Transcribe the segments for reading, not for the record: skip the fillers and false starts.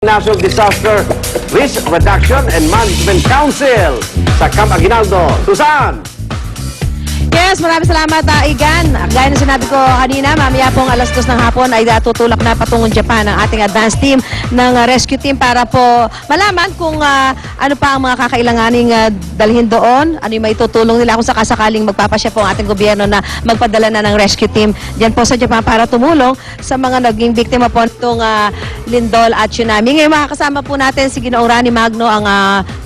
National Disaster Risk Reduction and Management Council sa Camp Aguinaldo. Susan! Yes, maraming salamat, Igan. Gaya na sinabi ko kanina, mamaya pong alas 2 ng hapon ay tutulak na patungong Japan ang ating advance team ng rescue team para po malaman kung ano pa ang mga kakailanganing dalhin doon, ano yung maitutulong nila kung sakasakaling magpapasya po ang ating gobyerno na magpadala na ng rescue team diyan po sa Japan para tumulong sa mga naging biktima po nitong lindol at tsunami. Ngayon makakasama po natin si Ginoong Rani Magno, ang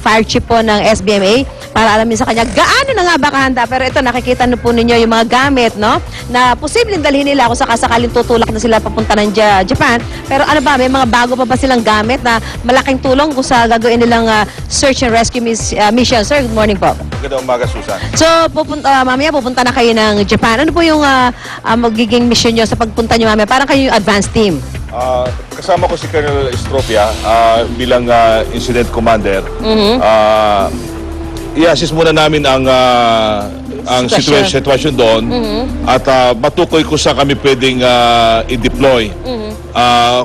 fire chief po ng SBMA, para alamin sa kanya gaano na nga ba kahanda. Pero ito, nakikita na po ninyo yung mga gamit, no, na posibleng dalhin nila kung sakasakaling tutulak na sila papunta ng Japan. Pero ano ba, may mga bago pa ba silang gamit na malaking tulong kung sa gagawin nilang search and rescue mission? Sir, good morning po. Magandang umaga, Susan. So, mamaya pupunta na kayo ng Japan. Ano po yung magiging mission nyo sa pagpunta nyo mamaya? Parang kayo yung advance team. Kasama ko si Colonel Estropia bilang incident commander. I-assist muna namin ang sitwasyon doon at matukoy kung saan kami pwedeng i-deploy.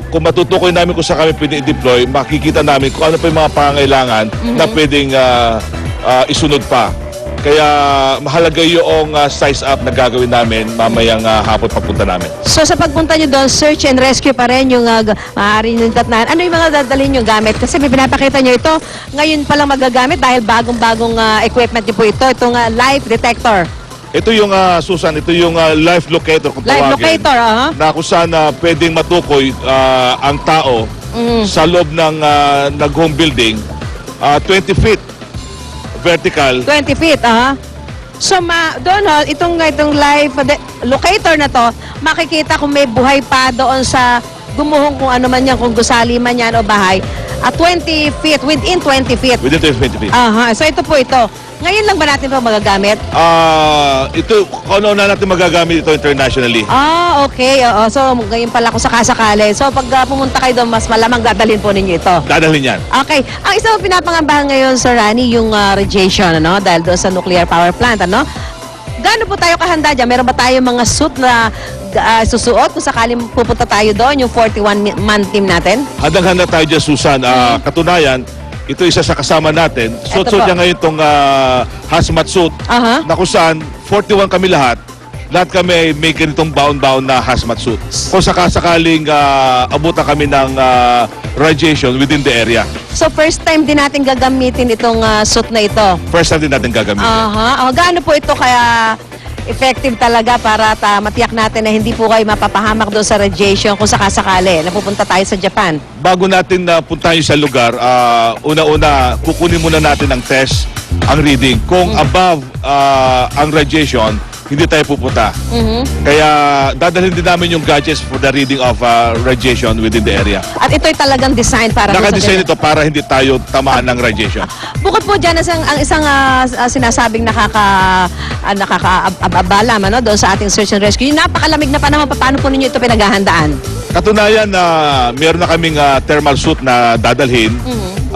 Kung matutukoy namin kung saan kami pwedeng i-deploy, makikita namin kung ano pa yung mga pangangailangan na pwedeng isunod pa. Kaya mahalaga yung size up na gagawin namin mamayang hapon papunta namin. So sa pagpunta nyo doon, search and rescue pa rin yung maaaring yung tatnan. Ano yung mga dadalhin yung gamit? Kasi may pinapakita nyo ito, ngayon pa lang magagamit dahil bagong-bagong equipment nyo po ito. Itong life detector. Ito yung, Susan, ito yung life locator kung Life tawagin. locator, Na kung saan pwedeng matukoy ang tao sa loob ng nag-home building, 20 feet vertical. 20 feet, So, doon, itong live locator na to, makikita kung may buhay pa doon sa gumuhong kung ano man yan, kung gusali man yan o bahay. At 20 feet, within 20 feet. Within 20 feet. So, ito po ito. Ngayon lang ba natin ito magagamit? Ito, kung ano na natin magagamit ito internationally. Okay. Oo. So, ngayon pala kung sakasakali. So, pag pumunta kayo doon, mas malamang dadalhin po ninyo ito. Dadalhin yan. Okay. Ang isa mo pinapangambahan ngayon, Sir Rani, yung radiation, ano? Dahil doon sa nuclear power plant, ano? Gaano po tayo kahanda dyan? Meron ba tayo mga suit na susuot kung sakaling pupunta tayo doon, yung 41-man team natin? Handang-handa tayo dyan, Susan. Katunayan, ito isa sa kasama natin. Suot niya ngayon itong hazmat suit na kung saan 41 kami lahat. Lahat kami may ganitong bound-bound na hazmat suit. Kung sakasakaling abutan kami ng radiation within the area. So, first time din natin gagamitin itong suit na ito? First time din natin gagamitin. Gaano po ito kaya effective talaga para matiyak natin na hindi po kayo mapapahamak doon sa radiation kung sakasakali na pupunta tayo sa Japan? Bago natin puntahan sa lugar, una-una kukunin muna natin ang test, ang reading. Kung above ang radiation, hindi tayo pupunta. Kaya dadalhin din namin yung gadgets for the reading of radiation within the area. At ito'y talagang design para Naka-design ito para hindi tayo tamaan ng radiation. Bukod po dyan, ang isang sinasabing nakakaabala doon sa ating search and rescue, yung napakalamig na panahon, paano po ninyo ito pinaghahandaan? Katunayan na meron na kaming thermal suit na dadalhin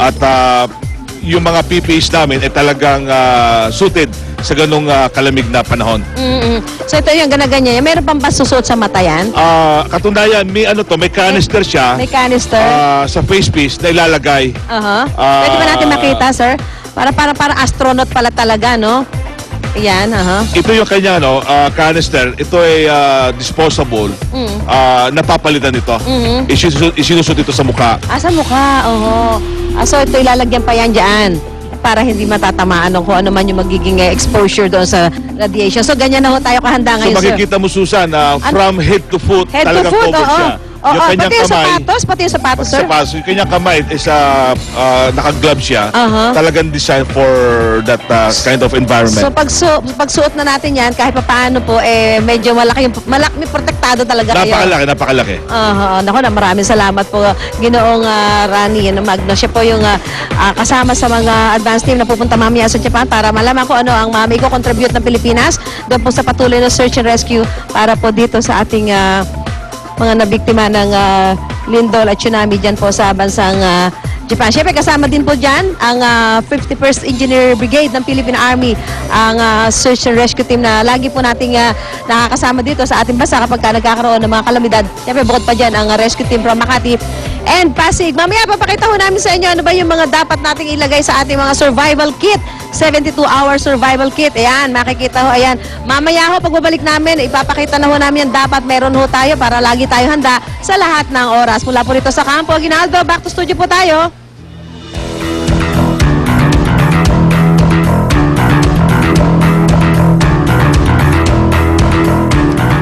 at yung mga PPEs namin ay talagang suited sa ganung kalamig na panahon. So ito yung ganaganyan. Meron pang susuot sa mata yan? Katunayan, may canister siya. May canister? Sa face piece na ilalagay. Pwede ba natin makita, sir? Para astronaut pala talaga, no? Yan, Ito yung kanya, canister. Ito ay disposable. Napapalitan ito. Isinusot ito sa mukha. Sa mukha, so ito ilalagyan pa yan dyan para hindi matatamaan kung ano man yung magiging exposure doon sa radiation. So ganyan na ho tayo kahanda ngayon, So makikita mo, Susan, from head to foot, head to talagang foot, covered siya. Yung kanyang pati yung kamay, sapatos, sir? yung kanyang kamay is naka-glove siya. Talagang designed for that kind of environment. So pagsuot na natin yan, kahit paano po, medyo malaki protektado talaga kayo. Napakalaki. Naku, maraming salamat po, Ginoong Rani Magno. Siya po yung kasama sa mga advance team na pupunta mamaya sa Japan para malaman ko ano ang may contribute ng Pilipinas doon po sa patuloy na search and rescue para po dito sa ating mga nabiktima ng lindol at tsunami dyan po sa bansang Japan. Siyempre kasama din po dyan ang 51st Engineer Brigade ng Philippine Army, ang search and rescue team na lagi po nating nakakasama dito sa ating bansa kapag nagkakaroon ng mga kalamidad. Siyempre bukod pa dyan ang rescue team from Makati, and Pasig. Mamaya papakita ho namin sa inyo ano ba yung mga dapat nating ilagay sa ating mga survival kit. 72-hour survival kit. Ayan, makikita ho. Ayan. Mamaya ho, pagbabalik namin, ipapakita na ho namin yan. Dapat meron ho tayo para lagi tayo handa sa lahat ng oras. Mula po rito sa Campo Aguinaldo, back to studio po tayo.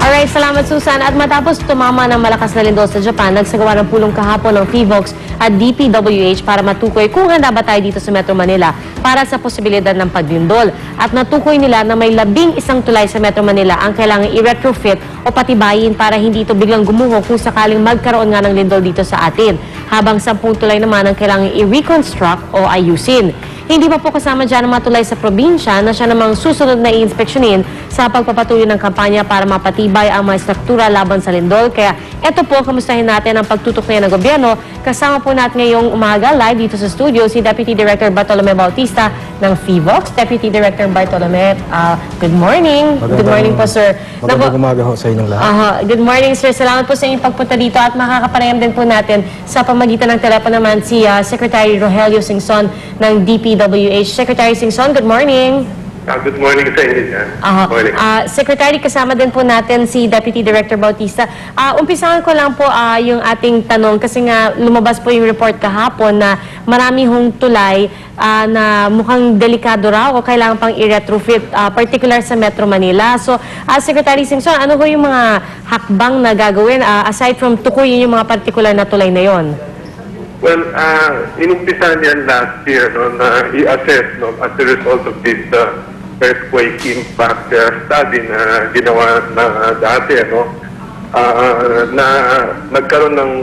Alright, salamat Susan. At matapos tumama ng malakas na lindol sa Japan, nagsagawa ng pulong kahapon ng PHIVOLCS at DPWH para matukoy kung handa ba tayo dito sa Metro Manila para sa posibilidad ng paglindol. At natukoy nila na may 11 tulay sa Metro Manila ang kailangan i-retrofit o patibayin para hindi ito biglang gumuho kung sakaling magkaroon nga ng lindol dito sa atin. Habang 10 tulay naman ang kailangan i-reconstruct o ayusin. Hindi pa po kasama dyan ang mga tulay sa probinsya na siya namang susunod na i-inspeksyonin sa pagpapatuloy ng kampanya para mapatibay ang mga struktura laban sa lindol. Kaya eto po, kamustahin natin ang pagtutok ngayon ng gobyerno. Kasama po natin ngayong umaga live dito sa studio si Deputy Director Bartolome Bautista ng PHIVOLCS. Deputy Director Bartolome, good morning. Good morning po, sir. Magandang umaga ho sa inyong lahat. Good morning, sir. Salamat po sa inyong pagpunta dito at makakapanayam din po natin sa pamagitan ng telepono naman si Secretary Rogelio Singson ng DPWH. Secretary Singson, good morning. Good morning sa inyo dyan. Morning. Secretary, kasama din po natin si Deputy Director Bautista. Umpisahan ko lang po yung ating tanong kasi nga lumabas po yung report kahapon na marami hong tulay na mukhang delikado raw o kailangan pang i-retrofit, particular sa Metro Manila. So, Secretary Singson, ano ho yung mga hakbang na gagawin aside from tukuyin yung mga particular na tulay na yon? Well, inumpisahan yan last year na i-assess as a result of this earthquake impact study na ginawa na dati, na nagkaroon ng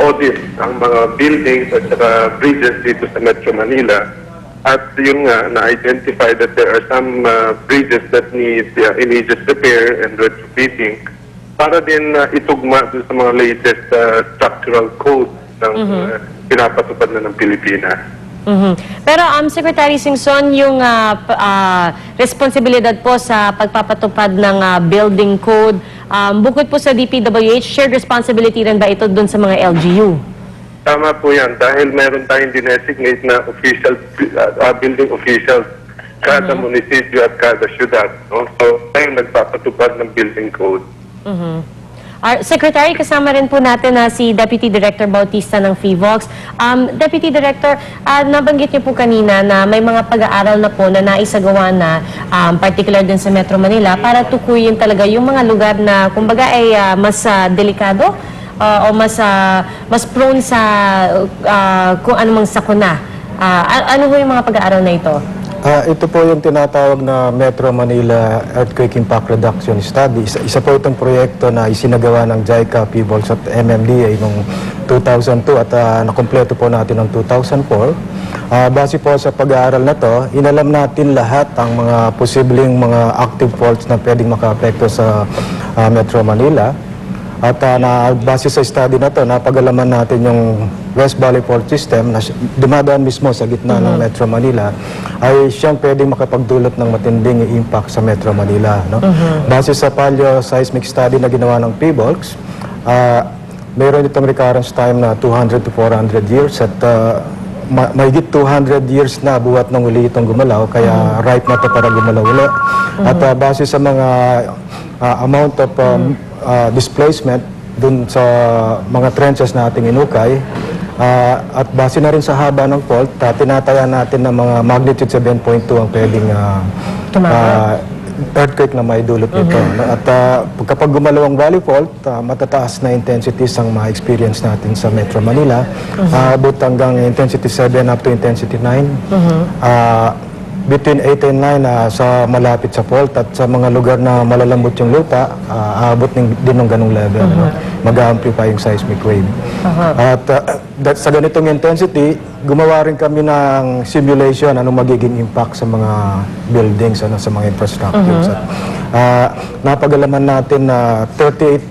audit ang mga buildings at saka bridges dito sa Metro Manila. At yun nga, na-identify that there are some bridges that need immediate repair and retrofitting para din itugma doon sa mga latest structural code ng pinapatupad na ng Pilipinas. Pero Secretary Singson, yung responsibilidad po sa pagpapatupad ng building code, bukod po sa DPWH, shared responsibility rin ba ito dun sa mga LGU? Tama po yan. Dahil meron tayong dinesignate na official building officials kada munisipyo at kada syudad. No? So, tayo nagpapatupad ng building code. Secretary, kasama rin po natin si Deputy Director Bautista ng PHIVOLCS. Deputy Director, nabanggit niyo po kanina na may mga pag-aaral na po na naisagawa na, particular din sa Metro Manila, para tukuyin talaga yung mga lugar na, kumbaga, ay mas delikado o mas prone sa kung anumang sakuna. Ano po yung mga pag-aaral na ito? Ito po yung tinatawag na Metro Manila Earthquake Impact Reduction Study. Isa po itong proyekto na isinagawa ng JICA, PHIVOLCS at MMDA noong 2002 at nakompleto po natin noong 2004. Base po sa pag-aaral na to, inalam natin lahat ang mga posibleng mga active faults na pwedeng makaapekto sa Metro Manila. At base sa study na to, napag-alaman natin yung West Valley Fault System na dumadaan mismo sa gitna ng Metro Manila ay siyang pwedeng makapagdulot ng matinding impact sa Metro Manila. No? Base sa Paleo-seismic study na ginawa ng PHIVOLCS, mayroon itong recurrence time na 200 to 400 years at mahigit 200 years na buhat nang uli itong gumalaw, kaya ripe na to para gumalaw uli. At base sa mga amount of displacement dun sa mga trenches na ating inukay, at base na rin sa haba ng fault, tinataya natin na mga magnitude 7.2 ang pwedeng earthquake na may dulot nito. At kapag gumalaw ang valley fault, matataas na intensities ang ma-experience natin sa Metro Manila. Abot hanggang intensity 7 up to intensity 9. Between 8 and 9 sa malapit sa fault at sa mga lugar na malalambot yung lupa, aabot din ng ganung level. Mag-amplify yung seismic wave. At sa ganitong intensity, gumawa rin kami ng simulation anong magiging impact sa mga buildings, sa mga infrastructures. At napag-alaman natin na 38%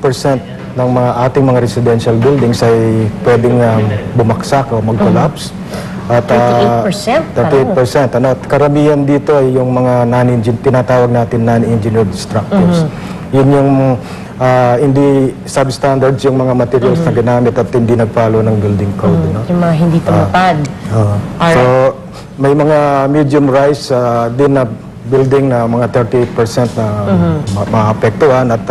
ng mga ating mga residential buildings ay pwedeng bumaksak o mag-collapse. At 38%? 38%. At karamihan dito ay yung mga tinatawag natin non-engineered structures. Yun yung hindi substandards yung mga materials na ginamit at hindi nag-follow ng building code. No? Yung mga hindi tumupad. So, may mga medium rise din na building na mga 38% na maapektuhan at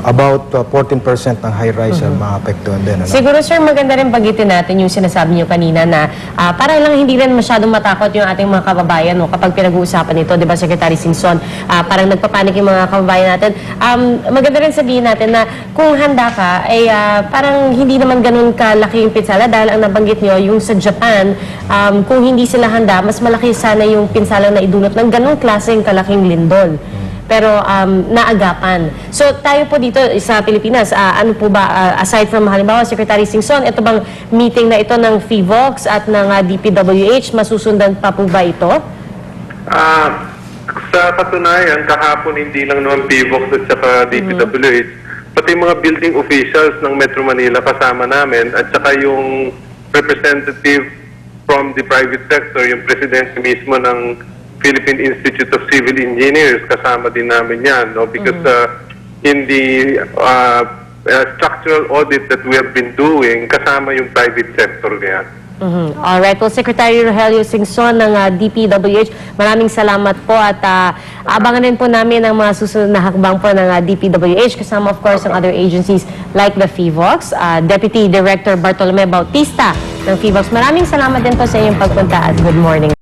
about 14% ng high rise na maapektuhan din. Ano? Siguro sir, maganda rin bagitin natin yung sinasabi niyo kanina na para lang hindi rin masyadong matakot yung ating mga kababayan no, kapag pinag-uusapan ito, di ba Secretary Singson, parang nagpapanik yung mga kababayan natin. Maganda rin sabihin natin na kung handa ka, ay parang hindi naman ganun kalaki yung pinsala dahil ang nabanggit niyo, yung sa Japan, kung hindi sila handa, mas malaki sana yung pinsala na idulot ng ganung klaseng kalaking lindol. Pero naagapan. So tayo po dito sa Pilipinas, ano po ba, aside from halimbawa Secretary Singson, ito bang meeting na ito ng FIVOX at ng DPWH, masusundan pa po ba ito? Sa katunayan, kahapon hindi lang naman PVOX at saka DPWH, pati mga building officials ng Metro Manila kasama namin at saka yung representative from the private sector, yung presidente mismo ng Philippine Institute of Civil Engineers, kasama din namin yan, no? Because in the structural audit that we have been doing, kasama yung private sector niya. Alright. Well, Secretary Rogelio Singson ng DPWH, maraming salamat po at abangan din po namin ang mga susunod na hakbang po ng DPWH kasama of course ng other agencies like the FIVOX. Deputy Director Bartolome Bautista ng FIVOX. Maraming salamat din po sa inyong pagpunta at good morning.